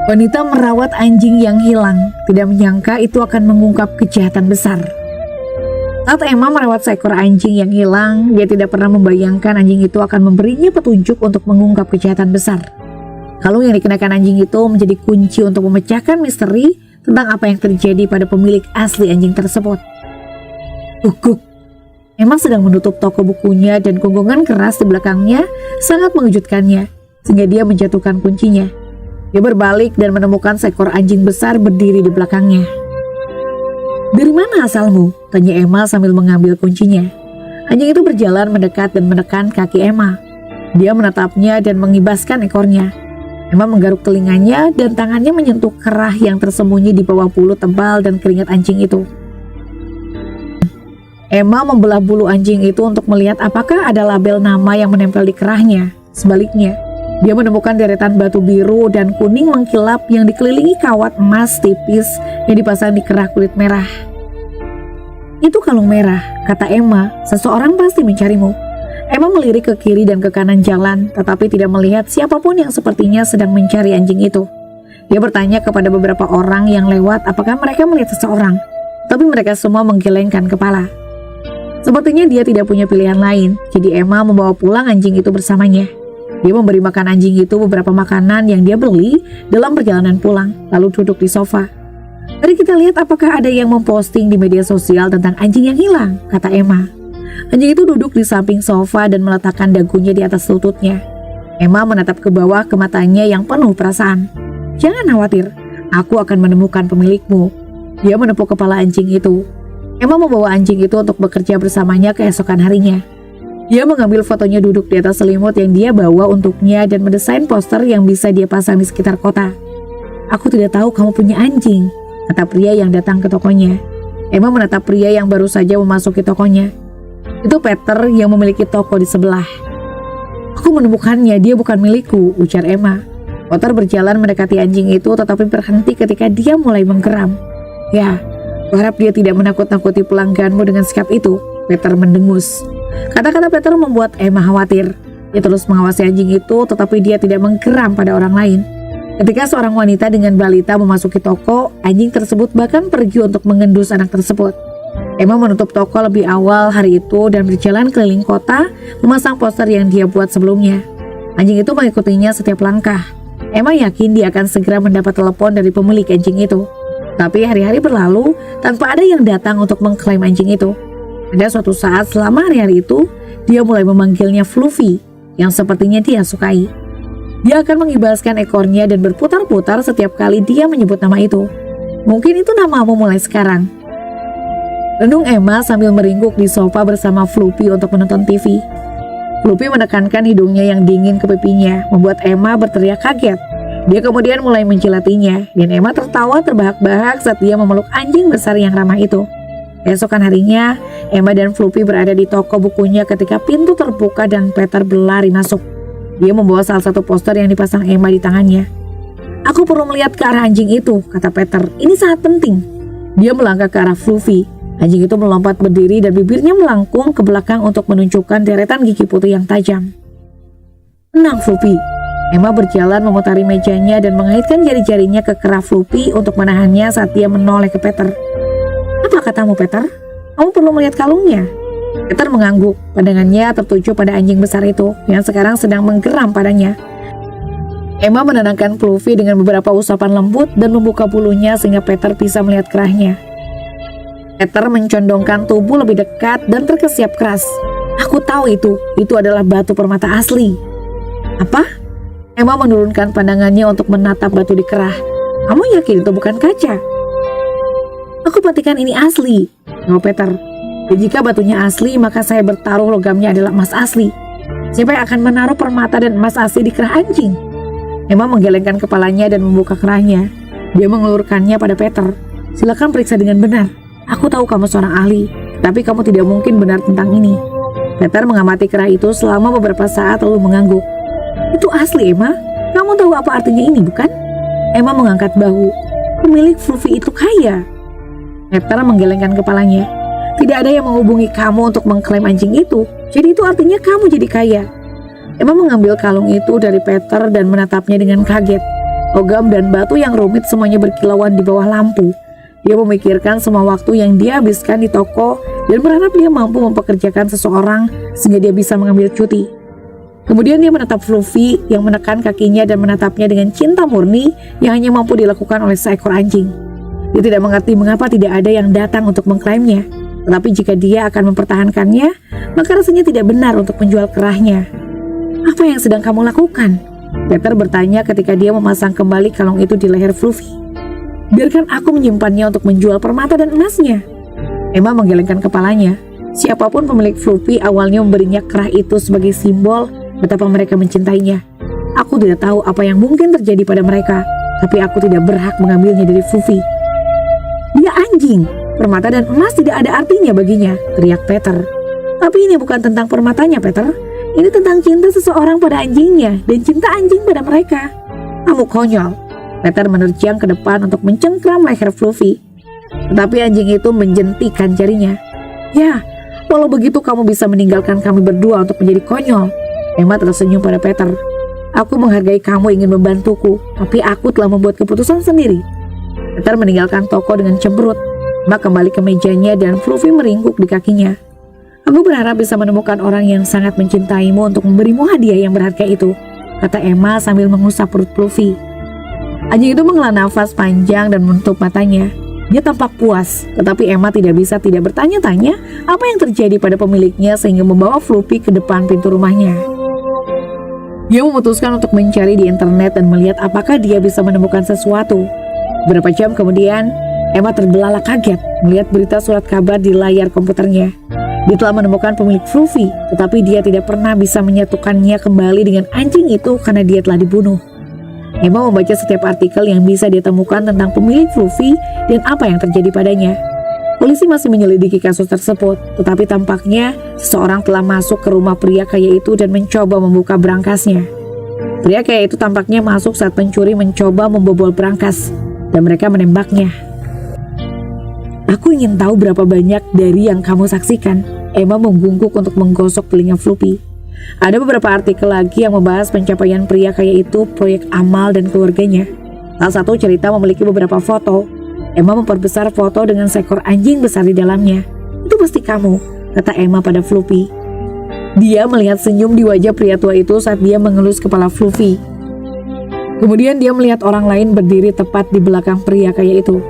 Wanita merawat anjing yang hilang, tidak menyangka itu akan mengungkap kejahatan besar. Saat Emma merawat seekor anjing yang hilang, dia tidak pernah membayangkan anjing itu akan memberinya petunjuk untuk mengungkap kejahatan besar. Kalung yang dikenakan anjing itu menjadi kunci untuk memecahkan misteri tentang apa yang terjadi pada pemilik asli anjing tersebut. Guguk. Emma sedang menutup toko bukunya dan gonggongan keras di belakangnya sangat mengejutkannya, sehingga dia menjatuhkan kuncinya. Dia berbalik dan menemukan seekor anjing besar berdiri di belakangnya. "Dari mana asalmu?" tanya Emma sambil mengambil kuncinya. Anjing itu berjalan mendekat dan menekan kaki Emma. Dia menatapnya dan mengibaskan ekornya. Emma menggaruk telinganya dan tangannya menyentuh kerah yang tersembunyi di bawah bulu tebal dan keringat anjing itu. Emma membelah bulu anjing itu untuk melihat apakah ada label nama yang menempel di kerahnya. Sebaliknya, dia menemukan deretan batu biru dan kuning mengkilap yang dikelilingi kawat emas tipis yang dipasang di kerah kulit merah. "Itu kalung merah," kata Emma, "seseorang pasti mencarimu." Emma melirik ke kiri dan ke kanan jalan, tetapi tidak melihat siapapun yang sepertinya sedang mencari anjing itu. Dia bertanya kepada beberapa orang yang lewat apakah mereka melihat seseorang, tapi mereka semua menggelengkan kepala. Sepertinya dia tidak punya pilihan lain, jadi Emma membawa pulang anjing itu bersamanya. Dia memberi makan anjing itu beberapa makanan yang dia beli dalam perjalanan pulang, lalu duduk di sofa. "Mari kita lihat apakah ada yang memposting di media sosial tentang anjing yang hilang," kata Emma. Anjing itu duduk di samping sofa dan meletakkan dagunya di atas lututnya. Emma menatap ke bawah ke matanya yang penuh perasaan. "Jangan khawatir, aku akan menemukan pemilikmu." Dia menepuk kepala anjing itu. Emma membawa anjing itu untuk bekerja bersamanya keesokan harinya. Dia mengambil fotonya duduk di atas selimut yang dia bawa untuknya dan mendesain poster yang bisa dia pasang di sekitar kota. "Aku tidak tahu kamu punya anjing," kata pria yang datang ke tokonya. Emma menatap pria yang baru saja memasuki tokonya. "Itu Peter yang memiliki toko di sebelah." "Aku menemukannya, dia bukan milikku," ujar Emma. Peter berjalan mendekati anjing itu tetapi berhenti ketika dia mulai menggeram. "Ya, kuharap dia tidak menakut-nakuti pelangganmu dengan sikap itu," Peter mendengus. Kata-kata Peter membuat Emma khawatir. Dia terus mengawasi anjing itu tetapi dia tidak menggeram pada orang lain. Ketika seorang wanita dengan balita memasuki toko, anjing tersebut bahkan pergi untuk mengendus anak tersebut. Emma menutup toko lebih awal hari itu dan berjalan keliling kota memasang poster yang dia buat sebelumnya. Anjing itu mengikutinya setiap langkah. Emma yakin dia akan segera mendapat telepon dari pemilik anjing itu. Tapi hari-hari berlalu tanpa ada yang datang untuk mengklaim anjing itu. Pada suatu saat selama hari-hari itu, dia mulai memanggilnya Fluffy, yang sepertinya dia sukai. Dia akan mengibaskan ekornya dan berputar-putar setiap kali dia menyebut nama itu. "Mungkin itu namamu mulai sekarang," renung Emma sambil meringkuk di sofa bersama Fluffy untuk menonton TV. Fluffy menekankan hidungnya yang dingin ke pipinya, membuat Emma berteriak kaget. Dia kemudian mulai menjilatinya, dan Emma tertawa terbahak-bahak saat dia memeluk anjing besar yang ramah itu. Keesokan harinya, Emma dan Fluffy berada di toko bukunya ketika pintu terbuka dan Peter berlari masuk. Dia membawa salah satu poster yang dipasang Emma di tangannya. "Aku perlu melihat ke arah anjing itu," kata Peter. "Ini sangat penting." Dia melangkah ke arah Fluffy. Anjing itu melompat berdiri dan bibirnya melengkung ke belakang untuk menunjukkan deretan gigi putih yang tajam. "Tenang, Fluffy." Emma berjalan memutari mejanya dan mengaitkan jari-jarinya ke kerah Fluffy untuk menahannya saat dia menoleh ke Peter. "Apa katamu, Peter? Kamu perlu melihat kalungnya." Peter mengangguk, pandangannya tertuju pada anjing besar itu yang sekarang sedang menggeram padanya. Emma menenangkan Fluffy dengan beberapa usapan lembut dan membuka bulunya sehingga Peter bisa melihat kerahnya. Peter mencondongkan tubuh lebih dekat dan terkesiap keras. "Aku tahu itu adalah batu permata asli." "Apa?" Emma menurunkan pandangannya untuk menatap batu di kerah. "Kamu yakin itu bukan kaca?" "Aku pastikan ini asli," jawab Peter. "Dan jika batunya asli, maka saya bertaruh logamnya adalah emas asli. Siapa yang akan menaruh permata dan emas asli di kerah anjing?" Emma menggelengkan kepalanya dan membuka kerahnya. Dia mengulurkannya pada Peter. "Silakan periksa dengan benar. Aku tahu kamu seorang ahli, tapi kamu tidak mungkin benar tentang ini." Peter mengamati kerah itu selama beberapa saat lalu mengangguk. "Itu asli, Emma. Kamu tahu apa artinya ini, bukan?" Emma mengangkat bahu. "Pemilik Fluffy itu kaya." Peter menggelengkan kepalanya. "Tidak ada yang menghubungi kamu untuk mengklaim anjing itu, jadi itu artinya kamu jadi kaya." Emma mengambil kalung itu dari Peter dan menatapnya dengan kaget. Logam dan batu yang rumit semuanya berkilauan di bawah lampu. Dia memikirkan semua waktu yang dia habiskan di toko dan berharap dia mampu mempekerjakan seseorang sehingga dia bisa mengambil cuti. Kemudian dia menatap Fluffy yang menekan kakinya dan menatapnya dengan cinta murni yang hanya mampu dilakukan oleh seekor anjing. Dia tidak mengerti mengapa tidak ada yang datang untuk mengklaimnya. Tetapi jika dia akan mempertahankannya, maka rasanya tidak benar untuk menjual kerahnya. Apa yang sedang kamu lakukan? Peter bertanya ketika dia memasang kembali kalung itu di leher Fluffy. Biarkan aku menyimpannya untuk menjual permata dan emasnya. Emma menggelengkan kepalanya. Siapapun pemilik Fluffy awalnya memberinya kerah itu sebagai simbol betapa mereka mencintainya. Aku tidak tahu apa yang mungkin terjadi pada mereka, tapi aku tidak berhak mengambilnya dari Fluffy. Dia anjing. Permata dan emas tidak ada artinya baginya, teriak Peter. Tapi ini bukan tentang permatanya, Peter. Ini tentang cinta seseorang pada anjingnya dan cinta anjing pada mereka. Kamu konyol. Peter menerjang ke depan untuk mencengkram leher Fluffy. Tetapi anjing itu menjentikan jarinya. Ya, walau begitu kamu bisa meninggalkan kami berdua untuk menjadi konyol. Emma tersenyum pada Peter. Aku menghargai kamu ingin membantuku, tapi aku telah membuat keputusan sendiri. Peter meninggalkan toko dengan cemberut. Emma kembali ke mejanya dan Fluffy meringkuk di kakinya. Aku berharap bisa menemukan orang yang sangat mencintaimu untuk memberimu hadiah yang berharga itu, kata Emma sambil mengusap perut Fluffy. Anjing itu menghela nafas panjang dan menutup matanya. Dia tampak puas, tetapi Emma tidak bisa tidak bertanya-tanya apa yang terjadi pada pemiliknya sehingga membawa Fluffy ke depan pintu rumahnya. Dia memutuskan untuk mencari di internet dan melihat apakah dia bisa menemukan sesuatu. Beberapa jam kemudian, Emma terbelalak kaget melihat berita surat kabar di layar komputernya. Dia telah menemukan pemilik Fluffy, tetapi dia tidak pernah bisa menyatukannya kembali dengan anjing itu karena dia telah dibunuh. Emma membaca setiap artikel yang bisa dia temukan tentang pemilik Fluffy dan apa yang terjadi padanya. Polisi masih menyelidiki kasus tersebut, tetapi tampaknya seseorang telah masuk ke rumah pria kaya itu dan mencoba membuka berangkasnya. Pria kaya itu tampaknya masuk saat pencuri mencoba membobol berangkas, dan mereka menembaknya. Aku ingin tahu berapa banyak dari yang kamu saksikan. Emma membungkuk untuk menggosok telinga Fluffy. Ada beberapa artikel lagi yang membahas pencapaian pria kaya itu, proyek amal dan keluarganya. Salah satu cerita memiliki beberapa foto. Emma memperbesar foto dengan seekor anjing besar di dalamnya. Itu pasti kamu, kata Emma pada Fluffy. Dia melihat senyum di wajah pria tua itu saat dia mengelus kepala Fluffy. Kemudian dia melihat orang lain berdiri tepat di belakang pria kaya itu.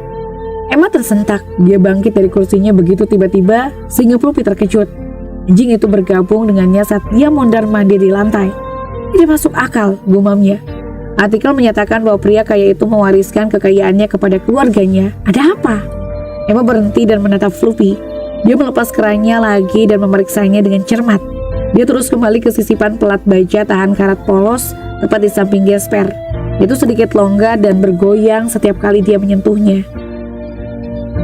Emma tersentak. Dia bangkit dari kursinya begitu tiba-tiba sehingga Fluffy terkejut. Anjing itu bergabung dengannya saat dia mondar-mandir di lantai. Tidak masuk akal, gumamnya. Artikel menyatakan bahwa pria kaya itu mewariskan kekayaannya kepada keluarganya. Ada apa? Emma berhenti dan menatap Fluffy. Dia melepas kerahnya lagi dan memeriksanya dengan cermat. Dia terus kembali ke sisipan pelat baja tahan karat polos tepat di samping gesper. Itu sedikit longgar dan bergoyang setiap kali dia menyentuhnya.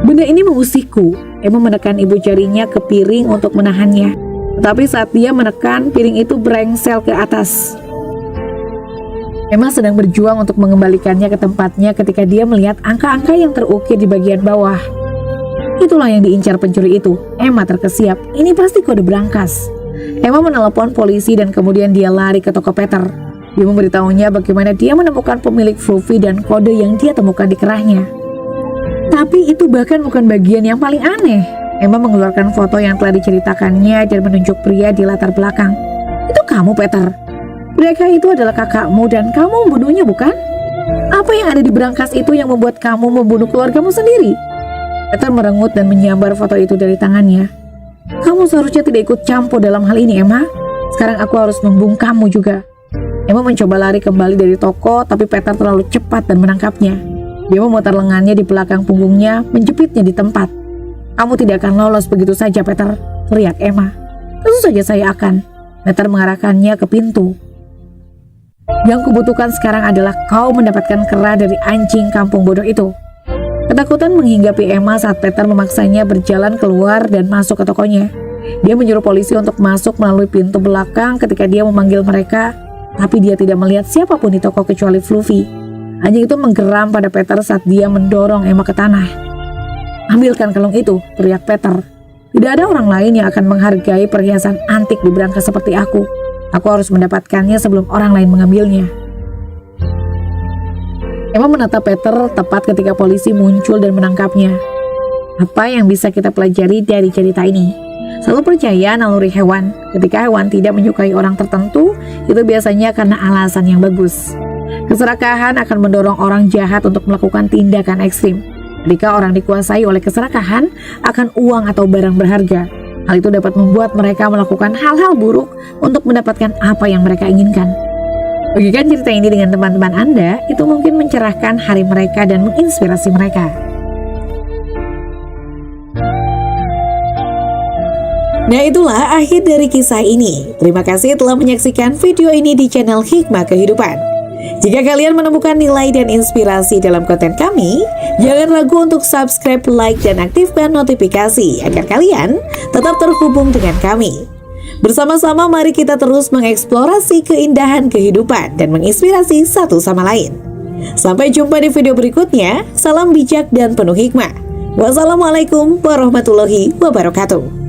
Benda ini mengusikku. Emma menekan ibu jarinya ke piring untuk menahannya. Tetapi saat dia menekan, piring itu berengsel ke atas. Emma sedang berjuang untuk mengembalikannya ke tempatnya ketika dia melihat angka-angka yang terukir di bagian bawah. Itulah yang diincar pencuri itu. Emma terkesiap. Ini pasti kode berangkas. Emma menelepon polisi dan kemudian dia lari ke toko Peter. Dia memberitahunya bagaimana dia menemukan pemilik Fluffy dan kode yang dia temukan di kerahnya. Tapi itu bahkan bukan bagian yang paling aneh. Emma mengeluarkan foto yang telah diceritakannya dan menunjuk pria di latar belakang. Itu kamu, Peter. Mereka itu adalah kakakmu dan kamu membunuhnya, bukan? Apa yang ada di berangkas itu yang membuat kamu membunuh keluargamu sendiri? Peter merengut dan menyambar foto itu dari tangannya. Kamu seharusnya tidak ikut campur dalam hal ini, Emma. Sekarang aku harus membungkammu juga. Emma mencoba lari kembali dari toko, tapi Peter terlalu cepat dan menangkapnya. Dia memutar lengannya di belakang punggungnya, menjepitnya di tempat. Kamu tidak akan lolos begitu saja, Peter, teriak Emma. Tentu saja saya akan. Peter mengarahkannya ke pintu. Yang kubutuhkan sekarang adalah kau mendapatkan kerah dari anjing kampung bodoh itu. Ketakutan menghinggapi Emma saat Peter memaksanya berjalan keluar dan masuk ke tokonya. Dia menyuruh polisi untuk masuk melalui pintu belakang ketika dia memanggil mereka, tapi dia tidak melihat siapapun di toko kecuali Fluffy. Anjing itu menggeram pada Peter saat dia mendorong Emma ke tanah. Ambilkan kalung itu, teriak Peter. Tidak ada orang lain yang akan menghargai perhiasan antik di berangkas seperti aku. Aku harus mendapatkannya sebelum orang lain mengambilnya. Emma menatap Peter tepat ketika polisi muncul dan menangkapnya. Apa yang bisa kita pelajari dari cerita ini? Selalu percaya naluri hewan. Ketika hewan tidak menyukai orang tertentu, itu biasanya karena alasan yang bagus. Keserakahan akan mendorong orang jahat untuk melakukan tindakan ekstrim. Ketika orang dikuasai oleh keserakahan akan uang atau barang berharga, hal itu dapat membuat mereka melakukan hal-hal buruk untuk mendapatkan apa yang mereka inginkan. Bagikan cerita ini dengan teman-teman Anda, itu mungkin mencerahkan hari mereka dan menginspirasi mereka. Nah, itulah akhir dari kisah ini. Terima kasih telah menyaksikan video ini di channel Hikmah Kehidupan. Jika kalian menemukan nilai dan inspirasi dalam konten kami, jangan ragu untuk subscribe, like, dan aktifkan notifikasi agar kalian tetap terhubung dengan kami. Bersama-sama mari kita terus mengeksplorasi keindahan kehidupan dan menginspirasi satu sama lain. Sampai jumpa di video berikutnya. Salam bijak dan penuh hikmah. Wassalamualaikum warahmatullahi wabarakatuh.